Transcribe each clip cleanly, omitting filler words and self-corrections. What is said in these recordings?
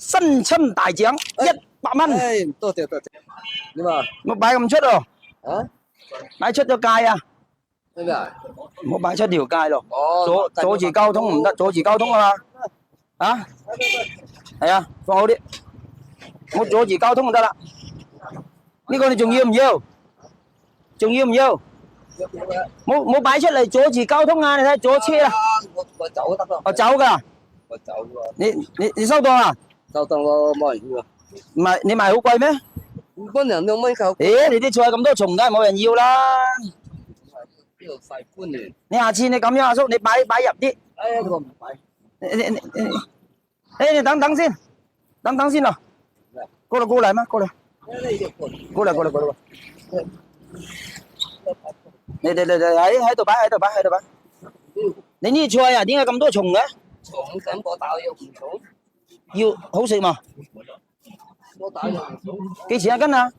新春大獎100蚊。多謝。點啊？冇擺咁出喎。啊？擺出咗界啊！咩啊？唔好擺出條界咯。哦，阻住交通唔得，阻住交通啊嘛。啊？係啊，放好啲，唔好阻住交通就得啦。呢個你仲要唔要？仲要唔要？冇擺出嚟阻住交通啊！你睇阻車啦。我走得咯。我走㗎。我走喎。你收檔啊？收檔咯，冇人要啊。唔係你賣好貴咩？搬人2蚊夠。你啲菜咁多蟲，梗係冇人要啦。呢度細搬嚟。你下次你咁樣阿叔，你擺入啲。我唔擺。你等等先，等先咯。過嚟嘛，過嚟。過嚟。你喺度擺。你呢啲菜啊，點解咁多蟲嘅？蟲咁我打又唔蟲。要好食嘛？我打又唔蟲。幾錢一斤啊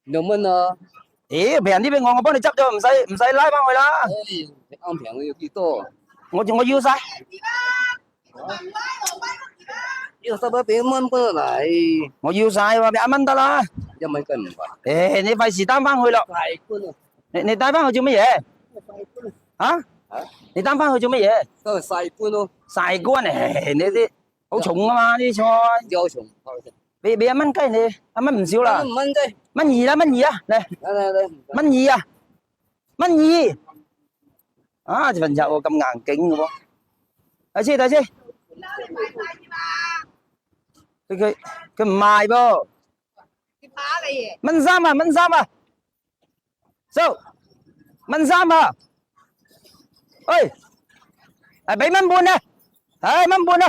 2蚊啊。平啲俾我幫你執咗，唔使拉翻去啦。啱平嘅要幾多？我要晒。要收咗俾1蚊搬嚟。我要晒喎，俾1蚊得啦。1蚊斤唔係。你費事擔翻去咯。細搬啊！你帶翻去做乜嘢？嚇？你擔翻去做乜嘢？都係細搬咯。曬乾你啲好重啊嘛啲菜。有蟲。俾1蚊雞你，1蚊唔少啦。1蚊雞。1.2啦，1.2啊，嚟。1.2啊，1.2。啊，份肉喎咁硬頸嘅喎。睇先。佢唔賣噃。1.3啊。收1.3啊。喂，係俾1.5啊。1.5啊。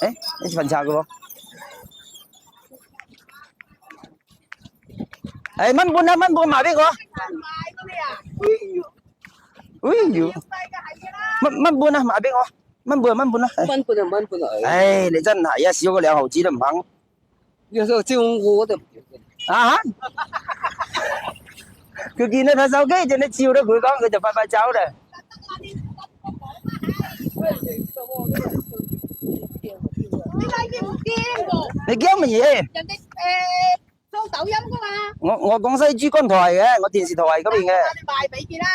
呢份拆嘅喎。1.5啊，1.5賣俾我。1.5啊，賣俾我。1.5啊。1.5啊。你真係啊，少個2毫子都唔肯。有時候招我都唔要。啊？佢見你睇手機，就你照到佢講，佢就快走啦。你驚乜嘢？人哋做抖音噶嘛？我廣西珠江台嘅，我電視台嗰邊嘅。你賣俾佢啦。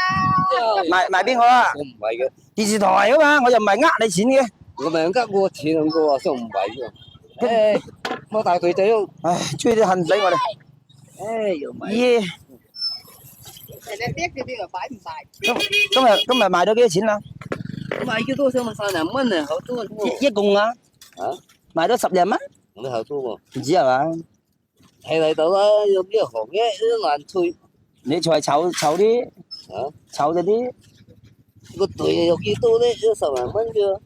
賣俾我啊？我唔係嘅。電視台啊嘛，我又唔係呃你錢嘅。我咪呃我錢我話想唔係嘅。我大佢仔咯。唉，追啲恨死我哋。又唔係。耶！人哋逼佢又擺唔賣。今日賣咗幾多錢啦？賣幾多想問3蚊啊，好多一共啊？賣咗10零蚊？你好多喎。唔止係嘛？睇嚟到啦，有啲行嘅都難吹。你菜炒啲，炒咗啲。個隊有幾多咧？都10零蚊啫。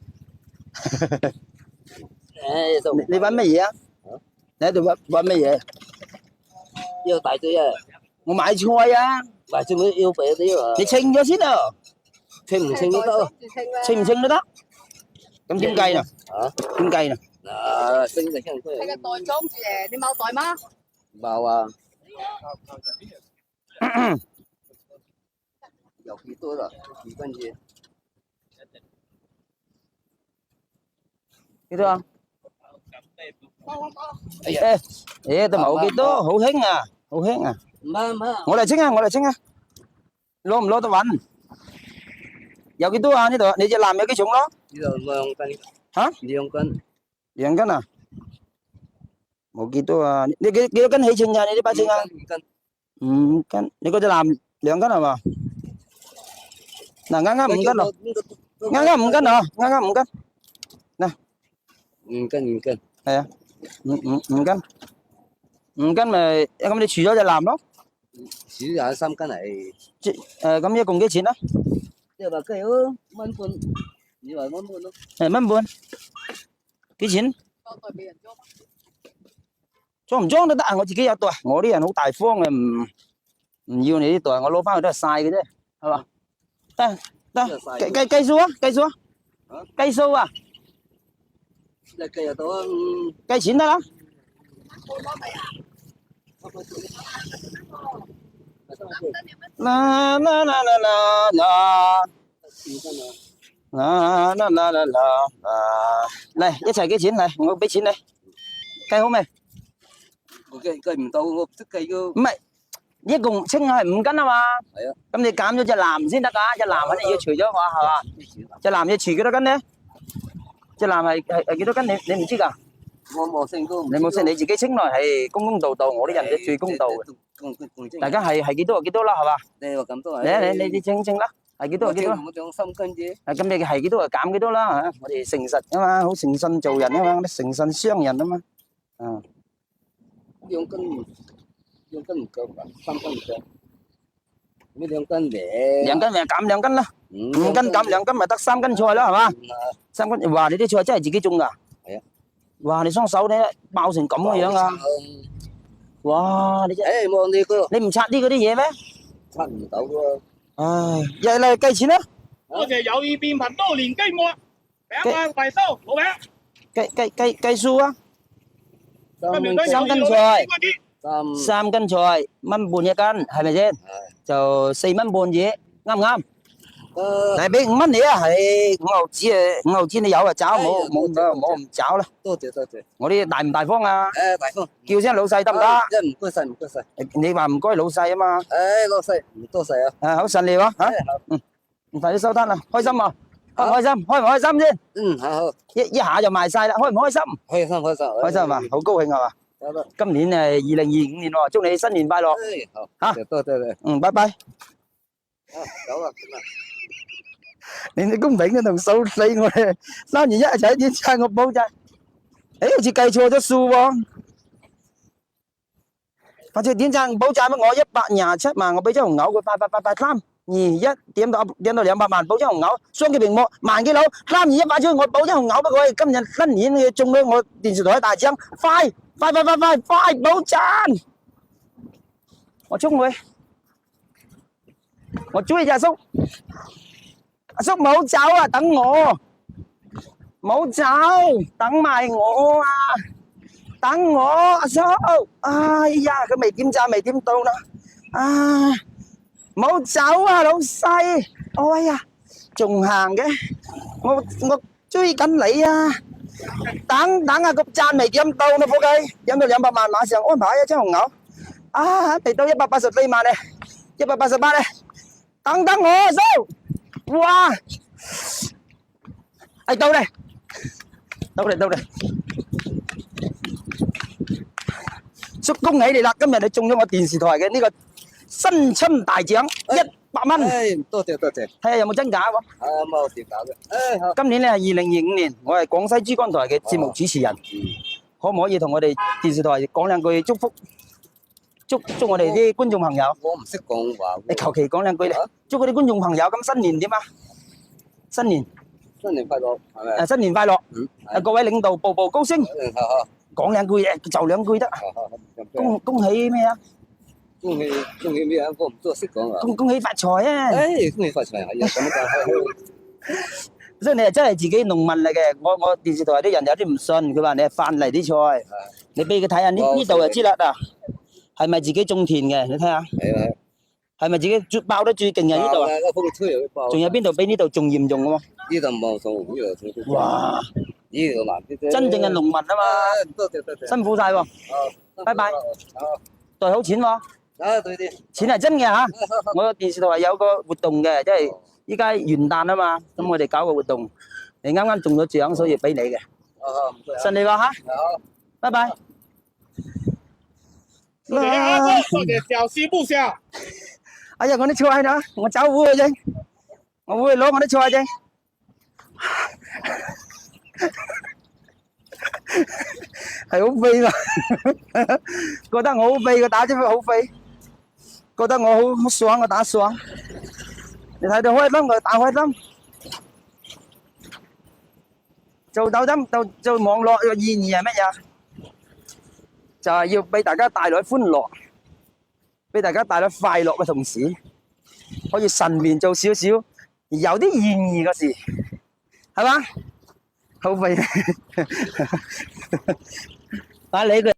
你揾乜嘢啊？你喺度揾乜嘢？要大隊啊！我買菜啊！買菜咪要俾啲啊！你稱咗先啊！稱唔稱都得，稱唔稱都得。咁點計啊？點計啊？稱就稱出嚟。係個袋裝住誒，你冇袋嗎？冇啊。有幾多啦？幾斤錢？幾多啊？都冇幾多，好輕啊，好輕啊！唔係，我嚟稱啊，攞唔攞得穩？有幾多啊？呢度你隻腩有幾重咯？呢度2斤。嚇？2斤。2斤啊？冇幾多啊？你幾多斤起稱啊？你呢把稱啊？5斤。你嗰隻腩2斤係嘛？嗱，啱5斤咯，啱5斤啊，啱5斤。嗱，5斤。係啊，5斤。5斤咪咁你除咗隻腩咯？除咗3斤嚟。咁一共幾錢啊？即係話計咯，1.5蚊。你話1.5咯？1.5。幾錢？當袋俾人裝。裝唔裝都得啊！我自己有袋，我啲人好大方嘅，唔要你啲袋，我攞翻去都係晒嘅啫，係嘛？得，計數啊！計數啊！你計得到啊？計錢得啦。啦啦啦啦啦啦！嚟一齊幾錢嚟？我俾錢你，計好未？計唔到，我唔識計㗎。唔係，一共稱係5斤啊嘛。係啊。咁你減咗隻藍先得㗎，隻藍肯定要除咗下係嘛？隻藍要除幾多斤咧？隻藍係幾多斤？你唔知㗎？我冇稱過。你冇稱你自己稱來，係公公道道，我啲人哋最公道嘅。大家係幾多就幾多啦，係嘛？你話咁多你稱啦，係幾多就幾多。我仲3斤啫。咁你係幾多就減幾多啦嚇，我哋誠實啊嘛，好誠信做人啊嘛，我哋誠信商人啊嘛。啊。2斤唔夠吧？3斤唔夠。咩2斤嘅？2斤咪減2斤啦，5斤減2斤咪得3斤菜啦，係嘛？3斤，哇！你啲菜真係自己種㗎？係啊。哇！你雙手咧爆成咁嘅樣啊！哇！你真誒冇你個，你唔拆啲嗰啲嘢咩？拆唔到喎。唉，嚟計錢啦！多謝友誼變頻多年積木，餅啊維修冇餅。計數啊3斤3斤菜3 ，3斤菜，1.5蚊一斤，係咪先？就4蚊半紙，啱唔啱？嚟俾5蚊你啊，係5毫紙啊，5毫紙你有啊找，冇唔找啦。多謝。我啲大唔大方啊？大方。叫聲老細得唔得？唔該晒。你話唔該老細啊嘛？老細唔多謝啊。好順利喎嚇。快啲收單啦，開心啊！開唔開心？開唔開心先？好。一下就賣晒啦，開唔開心？開心。開心係嘛？好高興係嘛？今年2025年喎，祝你新年快樂！好。多謝。拜拜。走啦。你哋公平嘅同數理我哋3年一齊點債我補債，好似計錯咗數喎。或者點債補債乜？我127萬，我俾咗紅牛佢快3、2、1點到200萬補咗紅牛，雙擊屏幕萬幾樓3、2、1發出我補咗紅牛，不過今日新年嘅中咗我電視台大獎，快補債！我衝佢，我追隻阿叔。阿叔冇走啊，等我，冇走，等埋我啊，等我，阿叔，哎呀，佢未點讚，未點到啦，啊，冇走啊，老細，哎呀，仲行嘅，我追緊你啊，等啊，個讚未點到啦，伙計，飲到200萬，馬上安排一張紅牛，啊，嚟到184萬咧，188咧，等我，阿叔。哇！到嚟，叔恭喜你啦！今日你中咗我電視台嘅呢個新春大獎100蚊。多謝。睇下有冇真假喎？冇跌搞嘅。好。今年咧係2025年，我係廣西珠江台嘅節目主持人，可唔可以同我哋電視台講兩句祝福？祝我哋啲觀眾朋友。我唔識講話。你求其講兩句嚟，祝嗰啲觀眾朋友咁新年點啊？新年快樂，係咪？新年快樂！各位領導步步高升。好。講兩句嘢，就兩句得。恭喜咩啊？恭喜咩啊？我唔多識講啊。恭喜發財啊！恭喜發財係啊，咁就所以你係真係自己農民嚟嘅。我電視台啲人有啲唔信，佢話你係販嚟啲菜。你俾佢睇下呢度就知啦嗱。係咪自己種田嘅？你睇下。係。係咪自己爆得最勁嘅呢度啊？仲有邊度比呢度仲嚴重嘅喎？呢度冇種，呢度。哇！呢度難啲啫。真正嘅農民啊嘛。多謝。辛苦晒喎。拜拜。袋好錢喎。對啲。錢係真嘅嚇。我電視台有個活動嘅，即係依家元旦啊嘛，咁我哋搞個活動，你啱啱中咗獎，所以俾你嘅。順利喎嚇。拜拜。多謝阿哥，多謝小氣不小。哎呀，我啲菜啦，我走烏去啫，我會攞我啲菜啫。係好肥嘛？覺得我好肥，佢打咗佢好肥。覺得我好爽，我打爽。你睇到開心，我打開心。做抖音，做網絡嘅意義係乜嘢？就係要俾大家帶來歡樂。俾大家帶來快樂嘅同時，可以順便做少少有啲意義嘅事，係嘛？好肥，啊你佢。